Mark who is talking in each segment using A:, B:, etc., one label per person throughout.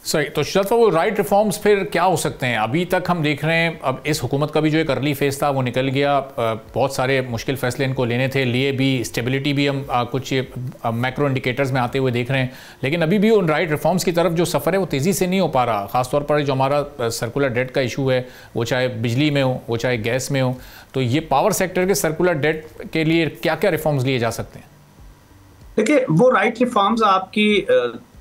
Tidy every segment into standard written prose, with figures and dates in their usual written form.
A: सही। तो शरद, वो राइट रिफॉर्म्स फिर क्या हो सकते हैं? अभी तक हम देख रहे हैं, अब इस हुकूमत का भी जो एक अर्ली फेज था वो निकल गया, बहुत सारे मुश्किल फैसले इनको लेने थे, लिए भी, स्टेबिलिटी भी हम कुछ मैक्रो इंडिकेटर्स में आते हुए देख रहे हैं, लेकिन अभी भी उन राइट रिफॉर्म्स की तरफ जो सफ़र है वो तेज़ी से नहीं हो पा रहा। ख़ासतौर पर जो हमारा सर्कुलर डेट का इशू है, वो चाहे बिजली में हो, वो चाहे गैस में हो, तो ये पावर सेक्टर के सर्कुलर डेट के लिए क्या क्या रिफॉर्म्स लिए जा सकते हैं?
B: देखिए, वो राइट रिफॉर्म्स आपकी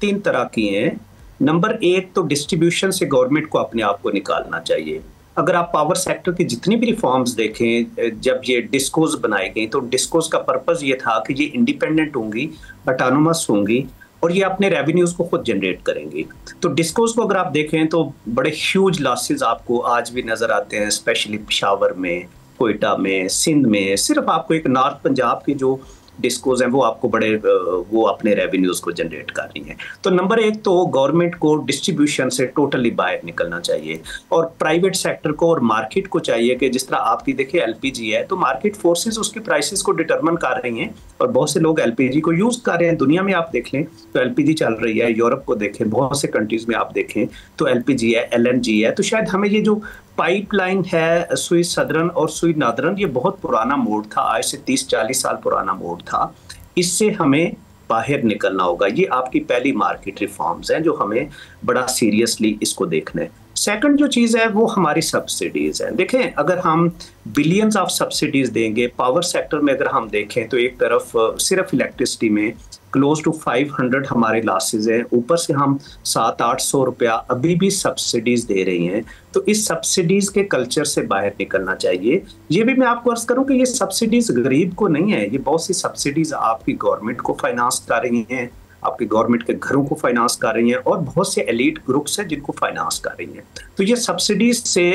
B: 3 तरह की हैं। नंबर 1 तो डिस्ट्रीब्यूशन से गवर्नमेंट को अपने आप को निकालना चाहिए। अगर आप पावर सेक्टर की जितनी भी रिफॉर्म्स देखें, जब ये डिस्कोज बनाई गई तो डिस्कोज का पर्पस ये था कि ये इंडिपेंडेंट होंगी, ऑटोनोमस होंगी और ये अपने रेवेन्यूज को खुद जनरेट करेंगी। तो डिस्कोज को अगर आप देखें तो बड़े ह्यूज लॉसेस आपको आज भी नजर आते हैं, स्पेशली पेशावर में, कोयटा में, सिंध में। सिर्फ आपको एक नॉर्थ पंजाब की जो डिस्कोज हैं वो आपको बड़े वो अपने रेवेन्यूज को जनरेट कर रही हैं। तो नंबर 1 तो गवर्नमेंट को डिस्ट्रीब्यूशन से टोटली बाहर निकलना चाहिए और प्राइवेट सेक्टर को और मार्केट को चाहिए कि जिस तरह आपकी देखिए एलपीजी है तो मार्केट फोर्सेस उसके प्राइसेस को डिटरमिन कर रही हैं और बहुत से लोग एलपीजी को यूज कर रहे हैं। दुनिया में आप देख लें तो एलपीजी चल रही है, यूरोप को देखें, बहुत से कंट्रीज में आप देखें तो एलपीजी है, एलएनजी है। तो शायद हमें ये जो पाइपलाइन है सुई सदरन और सुई नादरन, ये बहुत पुराना मोड था, आज से 30-40 साल पुराना मोड था। इससे हमें बाहर निकलना होगा। ये आपकी पहली मार्केट रिफॉर्म्स हैं जो हमें बड़ा सीरियसली इसको देखना है। सेकंड जो चीज़ है वो हमारी सब्सिडीज हैं। देखें, अगर हम बिलियंस ऑफ सब्सिडीज देंगे पावर सेक्टर में, अगर हम देखें तो एक तरफ सिर्फ इलेक्ट्रिसिटी में क्लोज टू 500 हमारे लॉसेज हैं, ऊपर से हम 700-800 रुपया अभी भी सब्सिडीज दे रही हैं। तो इस सब्सिडीज के कल्चर से बाहर निकलना चाहिए। ये भी मैं आपको अर्ज करूं कि ये सब्सिडीज गरीब को नहीं है, ये बहुत सी सब्सिडीज आपकी गवर्नमेंट को फाइनेंस कर रही हैं, आपके गवर्नमेंट के घरों को फाइनेंस कर रही हैं और बहुत से एलीट ग्रुप्स हैं जिनको फाइनेंस कर रही हैं। तो ये सब्सिडीज से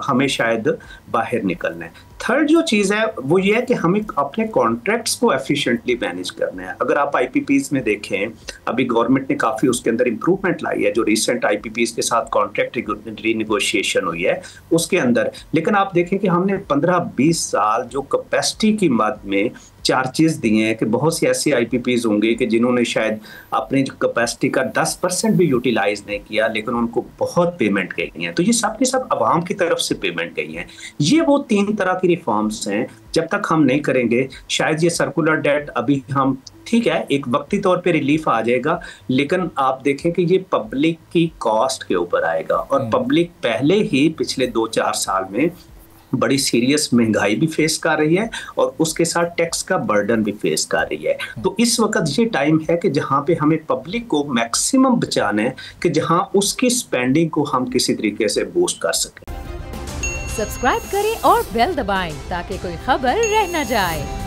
B: हमें शायद बाहर निकलना है। थर्ड जो चीज़ है वो ये है कि हमें अपने कॉन्ट्रैक्ट्स को एफिशिएंटली मैनेज करना है। अगर आप आईपीपीज में देखें, अभी गवर्नमेंट ने काफ़ी उसके अंदर इंप्रूवमेंट लाई है, जो रिसेंट आईपीपीज के साथ कॉन्ट्रैक्ट रीनिगोशिएशन हुई है उसके अंदर। लेकिन आप देखें कि हमने 15-20 साल जो कैपेसिटी की मद में चार्जेस दिए हैं कि बहुत सी ऐसी आईपीपीज होंगे कि जिन्होंने शायद अपनी जो कैपेसिटी का 10% भी यूटिलाइज नहीं किया, लेकिन उनको बहुत पेमेंट गई है। तो ये सब के सब आवाम की तरफ से पेमेंट गई है। ये वो 3 तरह की रिफॉर्म्स हैं। जब तक हम नहीं करेंगे शायद ये सर्कुलर डेट, अभी हम ठीक है एक वक्ती तौर पे रिलीफ आ जाएगा, लेकिन आप देखें कि ये पब्लिक की कॉस्ट के ऊपर आएगा और पब्लिक पहले ही पिछले 2-4 साल में बड़ी सीरियस महंगाई भी फेस कर रही है और उसके साथ टैक्स का बर्डन भी फेस कर रही है। तो इस वक्त ये टाइम है कि जहां पे हमें पब्लिक को मैक्सिमम बचाना है कि जहां उसकी स्पेंडिंग को हम किसी तरीके से बूस्ट कर सकें।
C: सब्सक्राइब करें और बेल दबाएं ताकि कोई खबर रह न जाए।